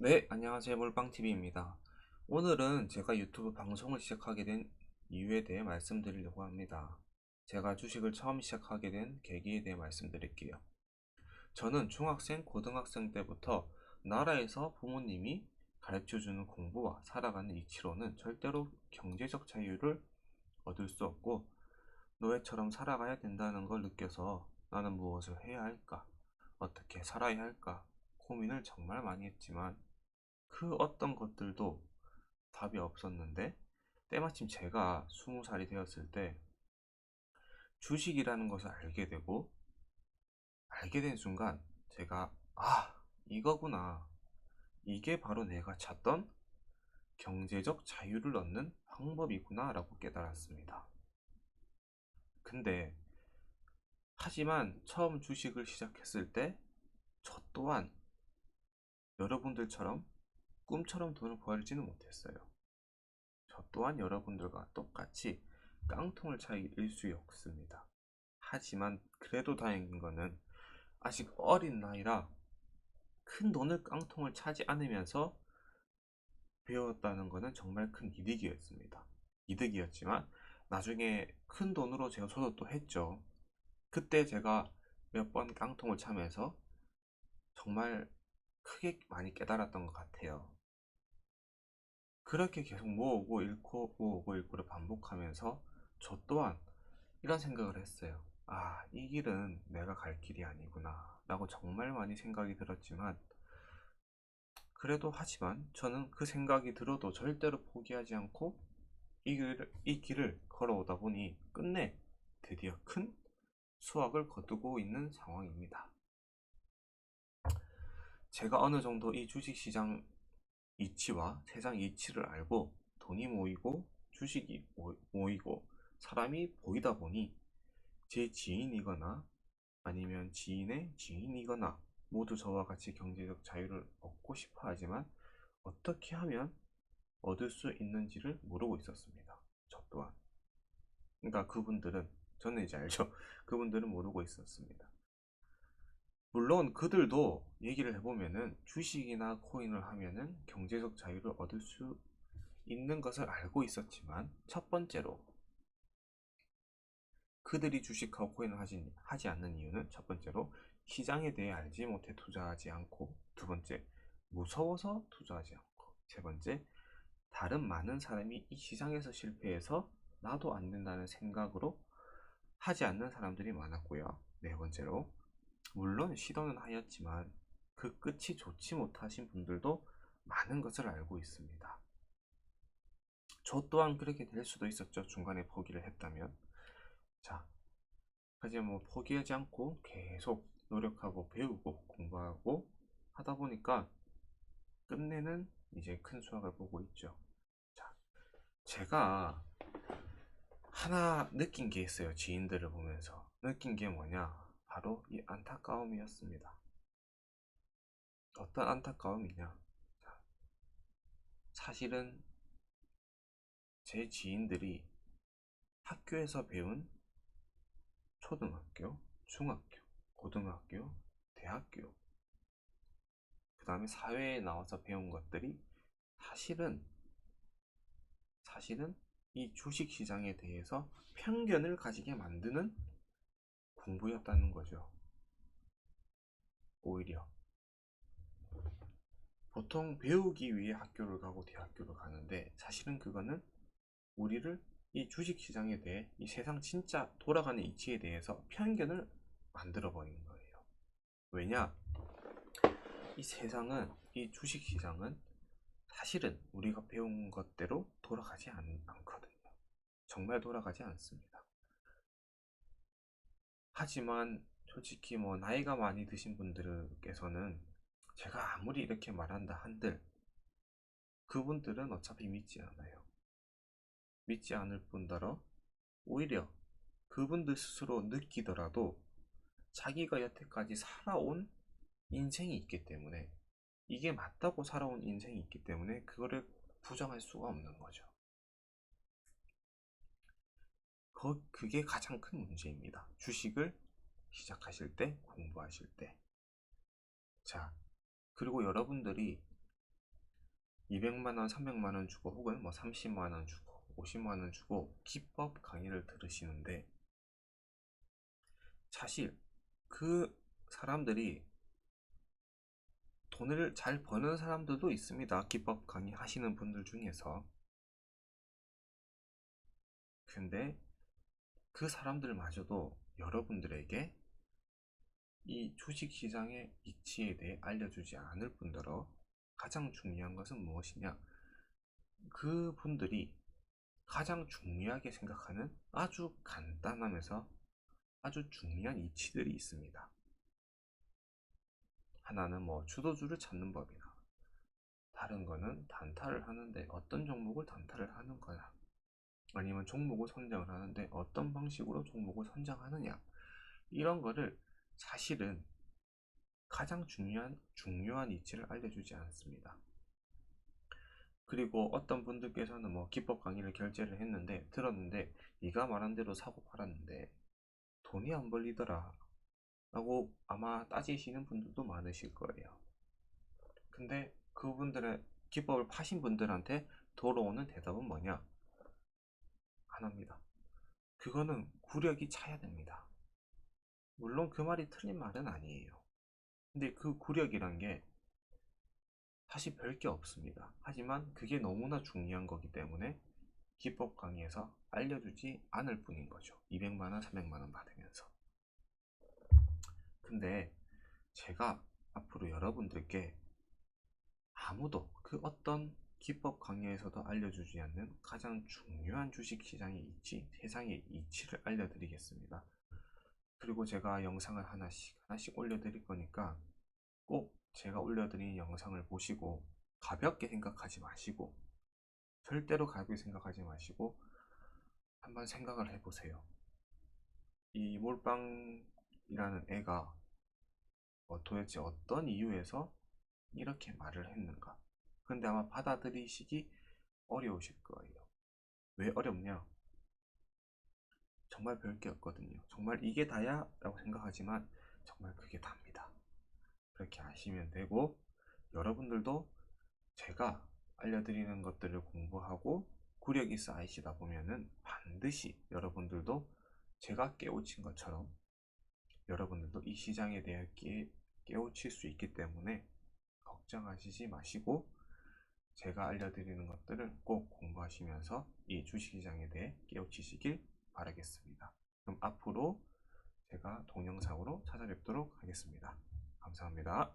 네, 안녕하세요. 몰빵TV입니다. 오늘은 제가 유튜브 방송을 시작하게 된 이유에 대해 말씀드리려고 합니다. 제가 주식을 처음 시작하게 된 계기에 대해 말씀드릴게요. 저는 중학생, 고등학생 때부터 나라에서 부모님이 가르쳐주는 공부와 살아가는 이치로는 절대로 경제적 자유를 얻을 수 없고 노예처럼 살아가야 된다는 걸 느껴서 나는 무엇을 해야 할까? 어떻게 살아야 할까? 고민을 정말 많이 했지만 그 어떤 것들도 답이 없었는데 때마침 제가 20살이 되었을 때 주식이라는 것을 알게 된 순간 제가 이거구나. 이게 바로 내가 찾던 경제적 자유를 얻는 방법이구나 라고 깨달았습니다. 근데 하지만 처음 주식을 시작했을 때 저 또한 여러분들처럼 꿈처럼 돈을 벌지는 못했어요. 저 또한 여러분들과 똑같이 깡통을 차일 수였습니다. 하지만 그래도 다행인 거는 아직 어린 나이라 큰 돈을 깡통을 차지 않으면서 배웠다는 거는 정말 큰 이득이었습니다. 이득이었지만 나중에 큰 돈으로 제가 저도 또 했죠. 그때 제가 몇 번 깡통을 차면서 정말 크게 많이 깨달았던 것 같아요. 그렇게 계속 모으고 잃고 모으고 잃고를 반복하면서 저 또한 이런 생각을 했어요. 이 길은 내가 갈 길이 아니구나 라고 정말 많이 생각이 들었지만 그래도 하지만 저는 그 생각이 들어도 절대로 포기하지 않고 이 길을 걸어오다 보니 끝내 드디어 큰 수확을 거두고 있는 상황입니다. 제가 어느 정도 이 주식시장 이치와 세상 이치를 알고 돈이 모이고 주식이 모이고 사람이 보이다 보니 제 지인이거나 아니면 지인의 지인이거나 모두 저와 같이 경제적 자유를 얻고 싶어 하지만 어떻게 하면 얻을 수 있는지를 모르고 있었습니다. 저 또한. 그러니까 그분들은, 저는 이제 알죠. 그분들은 모르고 있었습니다. 물론 그들도 얘기를 해보면은 주식이나 코인을 하면은 경제적 자유를 얻을 수 있는 것을 알고 있었지만 첫 번째로 그들이 주식하고 코인을 하지 않는 이유는 첫 번째로 시장에 대해 알지 못해 투자하지 않고, 두 번째 무서워서 투자하지 않고, 세 번째 다른 많은 사람이 이 시장에서 실패해서 나도 안 된다는 생각으로 하지 않는 사람들이 많았고요. 네 번째로 물론 시도는 하였지만 그 끝이 좋지 못하신 분들도 많은 것을 알고 있습니다. 저 또한 그렇게 될 수도 있었죠. 중간에 포기를 했다면. 자, 하지만 뭐 포기하지 않고 계속 노력하고 배우고 공부하고 하다 보니까 끝내는 이제 큰 수확을 보고 있죠. 자, 제가 하나 느낀 게 있어요. 지인들을 보면서 느낀 게 뭐냐, 바로 이 안타까움이었습니다. 어떤 안타까움이냐, 자, 사실은 제 지인들이 학교에서 배운 초등학교, 중학교, 고등학교, 대학교, 그 다음에 사회에 나와서 배운 것들이 사실은 이 주식시장에 대해서 편견을 가지게 만드는 공부였다는 거죠. 오히려 보통 배우기 위해 학교를 가고 대학교를 가는데 사실은 그거는 우리를 이 주식시장에 대해 이 세상 진짜 돌아가는 이치에 대해서 편견을 만들어 버리는 거예요. 왜냐? 이 세상은, 이 주식시장은 사실은 우리가 배운 것대로 돌아가지 않거든요. 정말 돌아가지 않습니다. 하지만 솔직히 뭐 나이가 많이 드신 분들께서는 제가 아무리 이렇게 말한다 한들 그분들은 어차피 믿지 않아요. 믿지 않을 뿐더러 오히려 그분들 스스로 느끼더라도 자기가 여태까지 살아온 인생이 있기 때문에, 이게 맞다고 살아온 인생이 있기 때문에 그거를 부정할 수가 없는 거죠. 그게 가장 큰 문제입니다. 주식을 시작하실 때, 공부하실 때. 자, 그리고 여러분들이 200만원, 300만원 주고 혹은 뭐 30만원 주고 50만원 주고 기법 강의를 들으시는데, 사실 그 사람들이 돈을 잘 버는 사람들도 있습니다. 기법 강의 하시는 분들 중에서. 근데 그 사람들마저도 여러분들에게 이 주식시장의 이치에 대해 알려주지 않을 뿐더러, 가장 중요한 것은 무엇이냐? 그분들이 가장 중요하게 생각하는 아주 간단하면서 아주 중요한 이치들이 있습니다. 하나는 뭐 주도주를 찾는 법이나, 다른 거는 단타를 하는데 어떤 종목을 단타를 하는 거냐, 아니면 종목을 선정을 하는데 어떤 방식으로 종목을 선정하느냐, 이런 거를 사실은 가장 중요한 이치를 알려주지 않습니다. 그리고 어떤 분들께서는 뭐 기법 강의를 결제를 했는데 들었는데 네가 말한 대로 사고 팔았는데 돈이 안 벌리더라 라고 아마 따지시는 분들도 많으실 거예요. 근데 그분들의 기법을 파신 분들한테 돌아오는 대답은 뭐냐? 하나입니다. 그거는 구력이 차야 됩니다. 물론 그 말이 틀린 말은 아니에요. 근데 그 구력이란 게 사실 별게 없습니다. 하지만 그게 너무나 중요한 거기 때문에 기법 강의에서 알려주지 않을 뿐인 거죠. 200만원, 300만원 받으면서. 근데 제가 앞으로 여러분들께 아무도 그 어떤 기법 강의에서도 알려주지 않는 가장 중요한 주식시장의 이치, 세상의 이치를 알려드리겠습니다. 그리고 제가 영상을 하나씩 올려드릴 거니까 꼭 제가 올려드린 영상을 보시고 가볍게 생각하지 마시고, 절대로 가볍게 생각하지 마시고 한번 생각을 해보세요. 이 몰빵이라는 애가 도대체 어떤 이유에서 이렇게 말을 했는가? 근데 아마 받아들이시기 어려우실 거예요. 왜 어렵냐? 정말 별게 없거든요. 정말 이게 다야? 라고 생각하지만 정말 그게 답니다. 그렇게 아시면 되고, 여러분들도 제가 알려드리는 것들을 공부하고 구력이 쌓이시다 보면은 반드시 여러분들도 제가 깨우친 것처럼 여러분들도 이 시장에 대해 깨우칠 수 있기 때문에 걱정하시지 마시고 제가 알려드리는 것들을 꼭 공부하시면서 이 주식시장에 대해 깨우치시길 바라겠습니다. 그럼 앞으로 제가 동영상으로 찾아뵙도록 하겠습니다. 감사합니다.